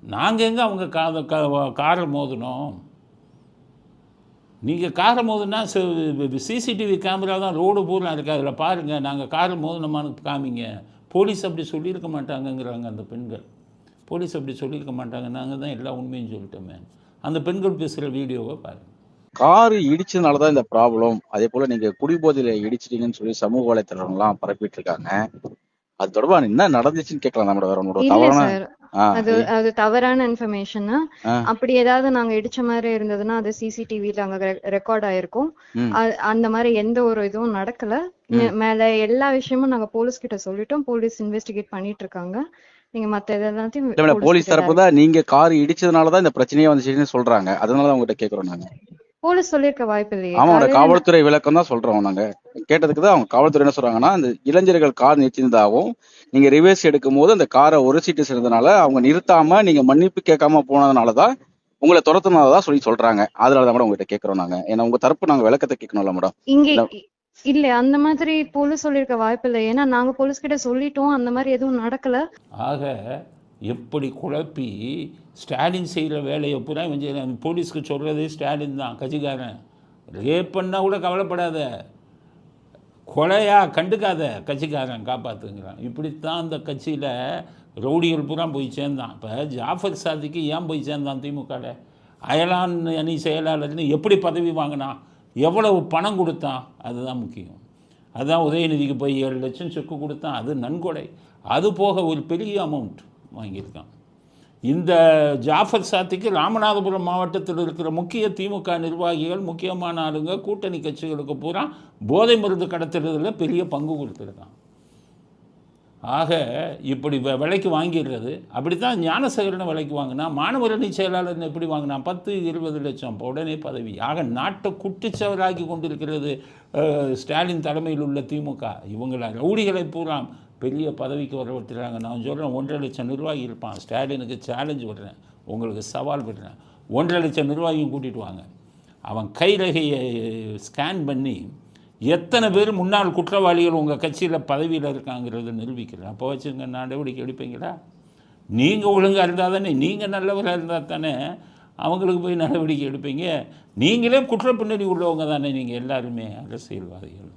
நாங்கள் எங்கே அவங்க காரை மோதினோம்? நீங்கள் காரை மோதுனா சிசிடிவி கேமரா தான் ரோடு பூரா இருக்குது, அதில் பாருங்கள், நாங்கள் காரை மோதினோமான்னு காமிங்க. போலீஸ் அப்படி சொல்லியிருக்க மாட்டாங்கங்கிறாங்க அந்த பெண்கள். போலீஸ் அப்படி சொல்லியிருக்க மாட்டாங்க, நாங்கள் தான் எல்லா உண்மையும் சொல்லிட்டோமே. அந்த பெண்கள் பேசுகிற வீடியோவை பாருங்கள். காரு இடிச்சதுனால தான் இந்த ப்ராப்ளம், அதே போல நீங்க குடிபோதையில இடிச்சிட்டீங்கன்னு சொல்லி சமூக வலைத்தளங்கள்லாம் பரப்பிட்டு இருக்காங்க. அது தொடர்பா என்ன நடந்துச்சுன்னு கேட்கலாம் நம்மளோட வேற ஒன்னோட இல்ல தவறான சார், அது தவறான இன்ஃபர்மேஷன். அப்படி ஏதாவது நாங்க இடிச்ச மாதிரி இருந்ததுன்னா அது சிசிடிவில அங்க ரெக்கார்ட் ஆயிருக்கும். அந்த மாதிரி எந்த ஒரு இதுவும் நடக்கல. மேல எல்லா விஷயமும் நாங்க போலீஸ் கிட்ட சொல்லிட்டோம். போலீஸ் இன்வெஸ்டிகேட் பண்ணிட்டு இருக்காங்க. நீங்க மத்த எல்லாத்தையும் போலீஸ் தரப்பு தான் நீங்க கார் இடிச்சதுனாலதான் இந்த பிரச்சனையே வந்துச்சுன்னு சொல்றாங்க. அதனாலதான் உங்ககிட்ட கேக்குறோம் நாங்க. போலீஸ் சொல்லிருக்க வாய்ப்பு இல்லையே. ஆமாவோட காவல்துறை விளக்கம் தான் சொல்றோம் நாங்க. கேட்டதுக்கு தான் அவங்க காவல்துறை என்ன சொல்றாங்கன்னா, இந்த இளைஞர்கள் கார் நிறுத்தினதாகவும் நீங்க ரிவர்ஸ் எடுக்கும் போது அந்த காரை ஒரு சீட்டு சேர்ந்ததுனால அவங்க நிறுத்தாம நீங்க மன்னிப்பு கேட்காம போனதுனாலதான் உங்களை துரத்துனதான் சொல்றாங்க. அதனாலதான் கூட உங்ககிட்ட கேட்கறோம் நாங்க. ஏன்னா உங்க தரப்பு நாங்க விளக்கத்தை கேட்கணும்ல மேடம். இங்க இல்ல அந்த மாதிரி போலீஸ் சொல்லிருக்க வாய்ப்பு இல்லை. ஏன்னா நாங்க போலீஸ் கிட்ட சொல்லிட்டோம், அந்த மாதிரி எதுவும் நடக்கல. ஆக எப்படி குழப்பி ஸ்டாலின் செய்கிற வேலையை பூரா இவன் போலீஸ்க்கு சொல்கிறதே ஸ்டாலின் தான், கட்சிக்காரன். ரேப் பண்ணால் கூட கவலைப்படாத, கொலையா கண்டுக்காத, கட்சிக்காரன் காப்பாற்றுங்கிறான். இப்படித்தான் அந்த கட்சியில் ரவுடிகள் பூரா போய் சேர்ந்தான். இப்போ ஜாஃபர் சாதிக்கு ஏன் போய் சேர்ந்தான் திமுகவில்? அயலான் அணி செயலாளர்னு எப்படி பதவி வாங்கினான், எவ்வளவு பணம் கொடுத்தான், அதுதான் முக்கியம். அதுதான் உதயநிதிக்கு போய் 7 லட்சம் செக்கு கொடுத்தான், அது நன்கொடை. அது போக ஒரு பெரிய அமௌண்ட் வாங்கியிருக்கான். இந்த ஜாஃபர் சாத்திக்கு ராமநாதபுரம் மாவட்டத்தில் இருக்கிற முக்கிய திமுக நிர்வாகிகள், முக்கியமான ஆளுங்க, கூட்டணி கட்சிகளுக்கு பூரா போதை மருந்து கடத்துறதுல பெரிய பங்கு கொடுத்துருக்கான். ஆக இப்படி விலைக்கு வாங்கிடுறது. அப்படித்தான் ஞானசேகரனை விலைக்கு வாங்கினா, மாணவரணி செயலாளர் எப்படி வாங்கினா, 10-20 லட்சம் உடனே பதவி. ஆக நாட்டை குட்டிச்சவராக்கி கொண்டிருக்கிறது ஸ்டாலின் தலைமையில் உள்ள திமுக. இவங்கள ரவுடிகளை பூரா பெரிய பதவிக்கு வரவிட்டுறாங்க. நான் சொல்கிறேன், 1.5 லட்சம் நிர்வாகி இருப்பான். ஸ்டாலினுக்கு சேலஞ்சு விடுறேன், உங்களுக்கு சவால் விடுறேன். 1.5 லட்சம் நிர்வாகியும் கூட்டிகிட்டு வாங்க. அவன் கைரகையை ஸ்கேன் பண்ணி எத்தனை பேர் முன்னாள் குற்றவாளிகள் உங்கள் கட்சியில் பதவியில் இருக்காங்கிறத நிரூபிக்கிறேன். அப்போ வச்சுங்க நடவடிக்கை எடுப்பீங்களா? நீங்கள் ஒழுங்காக இருந்தால் தானே, நீங்கள் நல்லவராக இருந்தால் தானே அவங்களுக்கு போய் நடவடிக்கை எடுப்பீங்க. நீங்களே குற்றப்பின்னணி உள்ளவங்க தானே நீங்கள் எல்லாருமே அரசியல்வாதிகள்.